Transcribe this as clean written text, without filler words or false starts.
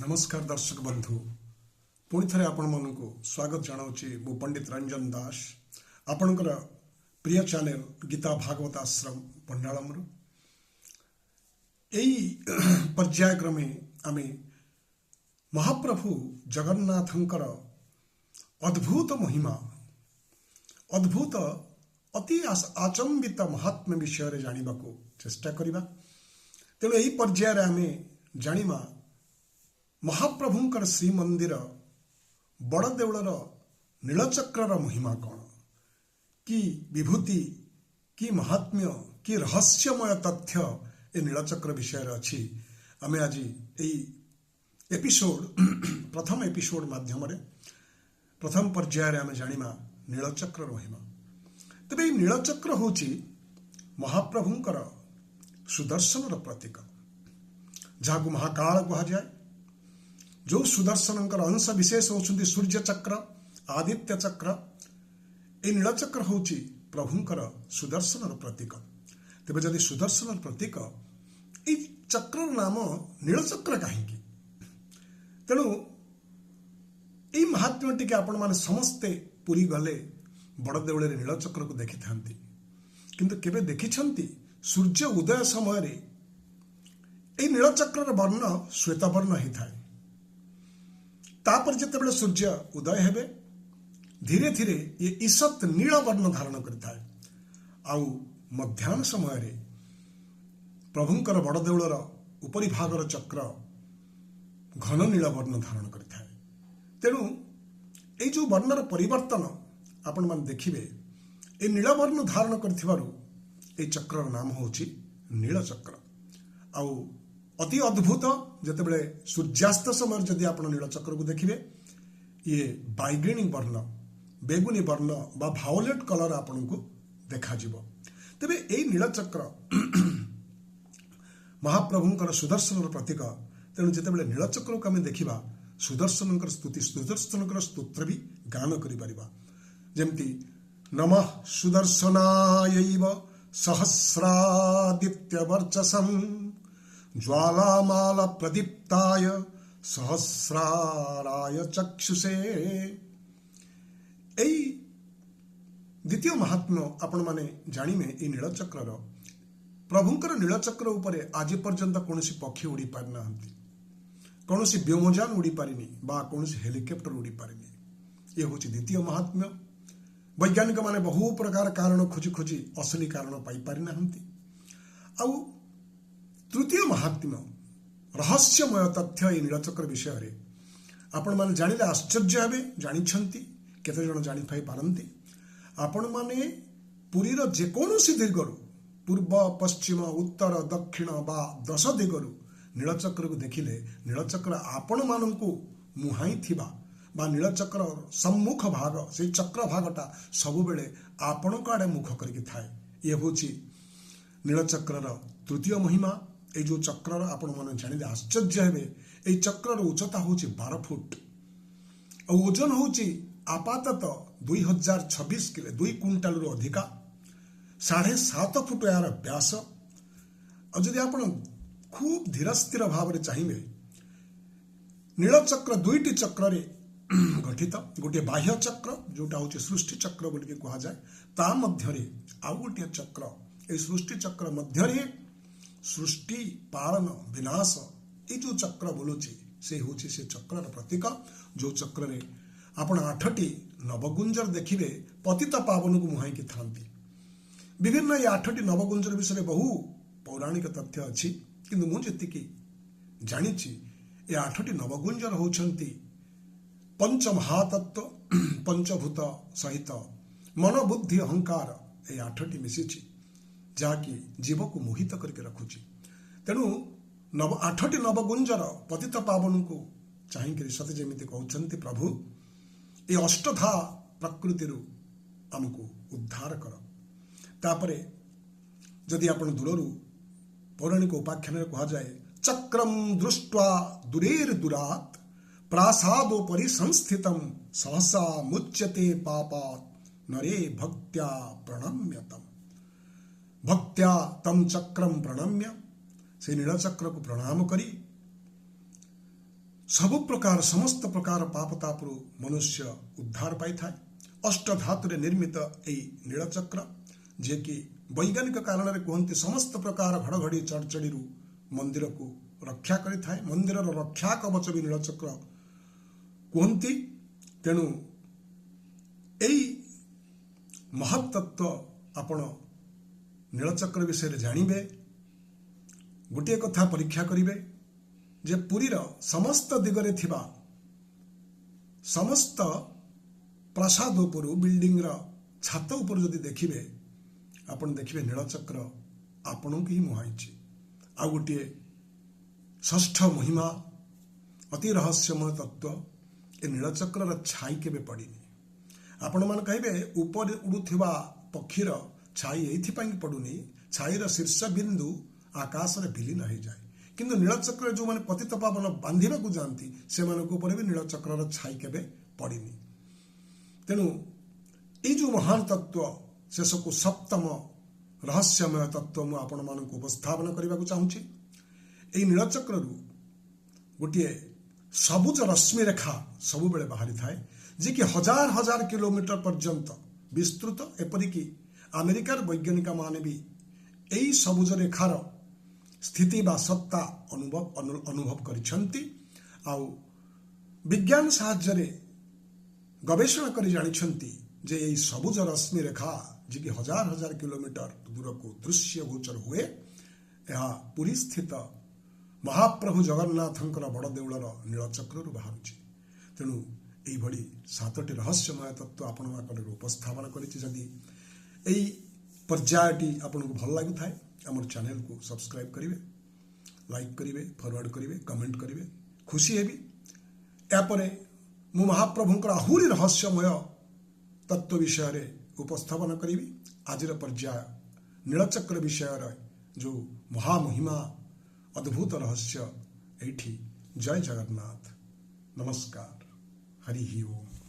नमस्कार दर्शक बंधु पुणी थे आपण मन को स्वागत जनाऊँगी मु पंडित रंजन दास आपणकर प्रिय चैनल गीता भागवत आश्रम पंडालम यही पर्यायक्रमे आमे महाप्रभु जगन्नाथंकर अद्भुत महिमा अद्भुत अति आचंबित महात्म्य विषय रे जानिबा को चेष्टा करिबा। तेणु यही पर्याय रे आमे जानिबा महाप्रभुंकर श्रीमंदिर बड़देउलर नीलचक्रर महिमा कौन कि विभूति कि महात्म्य कि रहस्यमय तथ्य ए नीलचक्र विषय अच्छी आमे आज यही एपिसोड प्रथम एपिसोड माध्यम प्रथम पर्याय आमे जानिमा नीलचक्र महिमा। तबे ये नीलचक्र होची महाप्रभुंकर सुदर्शन प्रतीक जहाँ महाकाल कहा जाए। जो सुदर्शन अंश विशेष होती सूर्य चक्र आदित्य चक्र ए नीलचक्र होची प्रभुंकर सुदर्शन प्रतीक। तेज जदि सुदर्शन प्रतीक ये चक्र नाम नीलचक्र कहीं तेणु यही महात्म्य टी आपण मैंने समस्ते पुरी गले बड़देउल नीलचक्र को देखि था किंतु केबे देखिछंती सूर्य उदय समय रे नीलचक्र वर्ण श्वेत वर्ण ही थाए। तापर जितेबाला सूर्य उदय हेबे धीरे धीरे ये ईषत नील वर्ण धारण करिथाए। आउ मध्याह्न समय रे प्रभुंकर बड़देउलर उपरि भागर चक्र घन नील वर्ण धारण करिथाए। तेणु ये जो वर्णर परिवर्तन आपण मान देखिबे ए नील वर्ण धारण करथिबारु ए चक्र नाम होची नीलचक्र। आउ अति अद्भुत जितेबले सूर्यास्त समय जदि आप नीलचक्र को देखिए ये बैगणी वर्ण बेगुनी वर्ण बा भायोलेट कलर आपन को देखा जिवो। तेबे ए नीलचक्र महाप्रभुंकर सुदर्शन प्रतीक। तेणु जितेबले नीलचक्र को आम देखा सुदर्शन स्तुति सुदर्शन स्तोत्र भी गान करिपरिबा। जेमती नमः सुदर्शनायैव सहस्रादित्य वर्चसं ज्वालामाल प्रदीप्ताय सहस्राराय चक्षुषे। एई द्वितीय महात्म्य आपण माने जानिमे ए नीलचक्र प्रभुंकर नीलचक्र उपरे आज पर्यंत कौनसी पक्षी उड़ी पारि नाहंती, कौनसी व्योमयान उड़ी पारिनी बा कौनसी हेलिकॉप्टर उड़ी पारिनी। ये होची द्वितीय महात्म्य। वैज्ञानिक माने बहु प्रकार कारण खोजी खोजी असली कारण पाई पारि नाहंती। आउ तृतीय महात्म्य रहस्यमय तथ्य ये नीलचक्र विषय रे आपण माने जानिले आश्चर्य हेबे। जानिछंती केते जण जानि पाई पारंती। आपण माने पुरीर जेकोसी दिगरु पूर्व पश्चिम उत्तर दक्षिण बा 10 दिगरु नीलचक्र को देखिले नीलचक्र आपण मानंकु मुहाई थिबा बा नीलचक्र सम्मुख भाग से चक्र भागटा सबु बेले आपण आड़े मुख करके थाए। ये होची नीलचक्र तृतीय महिमा। ये जो चक्र आपण मन जानिले आश्चर्य हेबे। ये चक्र उच्चता होची 12 फुट और ओजन होची आपातत 2026 किलो 2 क्विंटाल रु अधिका 7.5 फुट यार व्यास। और जदि आपण खूब धीर स्थिर भाव में चाहिए नीलचक्र दुईटी चक्र रे गठित गोटे बाह्य चक्र जोटा हूँ सृष्टि चक्र बोलिके कहा जाए ता मध्य आउ गोटे चक्र ए सृष्टि चक्र मध्य सृष्टि पालन विनाश ये जो चक्र बोलुची से हूँ से चक्र प्रतीक। जो चक्र रे आपण 8टी नवगुंजर देखिए पतित पावन को मुहाई की थांती। विभिन्न ये 8टी नवगुंजर विषय बहु पौराणिक तथ्य अच्छी किंतु मुझे जानी ये 8टी नवगुंजर होती पंच महातत्व पंचभूत सहित मन बुद्धि अहंकार ये 8टी मिशिची जहाँकि जीव को मोहित करके रखुची। तेणु 8टी नवगुंजर पतित पावन को चाहिए सते जमी कहते प्रभु ये अष्टधा प्रकृति आमको उद्धार कर। तापरे जदि आप दूर पौराणिक उपाख्यान कहा जाए चक्रम दृष्ट्वा दूरेर दूरात् प्रासादोपरि संस्थितम सहसा मुच्यते पापात् नरे भक्त्या प्रणम्यतम। भक्त्या तम चक्रम प्रणम्य से नीलचक्र को प्रणाम करी ସବୁ ପ୍ରକାର ସମସ୍ତ ପ୍ରକାର ପାପ ତାପରୁ ମନୁଷ୍ୟ ଉଦ୍ଧାର ପାଇଥାଏ। ଅଷ୍ଟଧାତୁରେ ନିର୍ମିତ ଏହି ନୀଳଚକ୍ର, ଯିଏକି ବୈଜ୍ଞାନିକ କାରଣରେ କୁହନ୍ତି ସମସ୍ତ ପ୍ରକାର ଘଡ଼ଘଡ଼ି ଚଡ଼ଚଡ଼ିରୁ ମନ୍ଦିରକୁ ରକ୍ଷା କରିଥାଏ। ମନ୍ଦିରର ରକ୍ଷା କବଚ ବି ନୀଳଚକ୍ର କୁହନ୍ତି। ତେଣୁ ଏହି ମହତ୍ ତତ୍ତ୍ୱ ଆପଣ ନୀଳଚକ୍ର ବିଷୟରେ ଜାଣିବେ। ଗୋଟିଏ କଥା ପରୀକ୍ଷା କରିବେ ଯେ ପୁରୀର ସମସ୍ତ ଦିଗରେ ଥିବା ସମସ୍ତ ପ୍ରାସାଦ ଉପରୁ ବିଲ୍ଡିଂର ଛାତ ଉପରୁ ଯଦି ଦେଖିବେ, ଆପଣ ଦେଖିବେ ନୀଳଚକ୍ର ଆପଣଙ୍କୁ ହିଁ ମୁହାଁଇଛି। ଆଉ ଗୋଟିଏ ଷଷ୍ଠ ମହିମା, ଅତି ରହସ୍ୟମୟ ତତ୍ତ୍ୱ, ଏ ନୀଳଚକ୍ରର ଛାଇ କେବେ ପଡ଼ିନି। ଆପଣମାନେ କହିବେ ଉପରେ ଉଡ଼ୁଥିବା ପକ୍ଷୀର ଛାଇ ଏଇଥିପାଇଁ ପଡ଼ୁନି, ଛାଇର ଶୀର୍ଷ ବିନ୍ଦୁ ଆକାଶରେ ବିଲୀନ ହୋଇଯାଏ। କିନ୍ତୁ ନୀଳଚକ୍ରରେ ଯେଉଁମାନେ ପତିତ ପାବନ ବାନ୍ଧିବାକୁ ଯାଆନ୍ତି ସେମାନଙ୍କ ଉପରେ ବି ନୀଳଚକ୍ରର ଛାଇ କେବେ ପଡ଼ିନି। ତେଣୁ ଏଇ ଯେଉଁ ମହାନ ତତ୍ତ୍ୱ, ଶେଷକୁ ସପ୍ତମ ରହସ୍ୟମୟ ତତ୍ତ୍ୱ ମୁଁ ଆପଣମାନଙ୍କୁ ଉପସ୍ଥାପନ କରିବାକୁ ଚାହୁଁଛି। ଏହି ନୀଳଚକ୍ରରୁ ଗୋଟିଏ ସବୁଜ ରଶ୍ମି ରେଖା ସବୁବେଳେ ବାହାରିଥାଏ, ଯିଏକି ହଜାର ହଜାର କିଲୋମିଟର ପର୍ଯ୍ୟନ୍ତ ବିସ୍ତୃତ। ଏପରିକି ଆମେରିକାର ବୈଜ୍ଞାନିକ ମାନେ ବି ଏହି ସବୁଜ ରେଖାର ସ୍ଥିତି ବା ସତ୍ତା ଅନୁଭବ କରିଛନ୍ତି। ଆଉ ବିଜ୍ଞାନ ସାହାଯ୍ୟରେ ଗବେଷଣା କରି ଜାଣିଛନ୍ତି ଯେ ଏହି ସବୁଜ ରଶ୍ମି ରେଖା, ଯିଏକି ହଜାର ହଜାର କିଲୋମିଟର ଦୂରକୁ ଦୃଶ୍ୟ ଗୋଚର ହୁଏ, ଏହା ପୁରୀ ସ୍ଥିତ ମହାପ୍ରଭୁ ଜଗନ୍ନାଥଙ୍କର ବଡ଼ ଦେଉଳର ନୀଳଚକ୍ରରୁ ବାହାରୁଛି। ତେଣୁ ଏଇଭଳି 7ଟି ରହସ୍ୟମୟ ତତ୍ତ୍ୱ ଆପଣଙ୍କ ଆଗରେ ଉପସ୍ଥାପନ କରିଛି। ଯଦି ଏହି ପର୍ଯ୍ୟାୟଟି ଆପଣଙ୍କୁ ଭଲ ଲାଗୁଥାଏ, ଆମର ଚ୍ୟାନେଲକୁ ସବସ୍କ୍ରାଇବ୍ କରିବେ, ଲାଇକ୍ କରିବେ, ଫରୱାର୍ଡ଼ କରିବେ, କମେଣ୍ଟ କରିବେ, ଖୁସି ହେବି। ଏହାପରେ ମୁଁ ମହାପ୍ରଭୁଙ୍କର ଆହୁରି ରହସ୍ୟମୟ ତତ୍ତ୍ୱ ବିଷୟରେ ଉପସ୍ଥାପନ କରିବି। ଆଜିର ପର୍ଯ୍ୟାୟ ନୀଳଚକ୍ର ବିଷୟରେ ଯେଉଁ ମହାମହିମା, ଅଦ୍ଭୁତ ରହସ୍ୟ, ଏଇଠି। ଜୟ ଜଗନ୍ନାଥ, ନମସ୍କାର, ହରି ଓମ୍।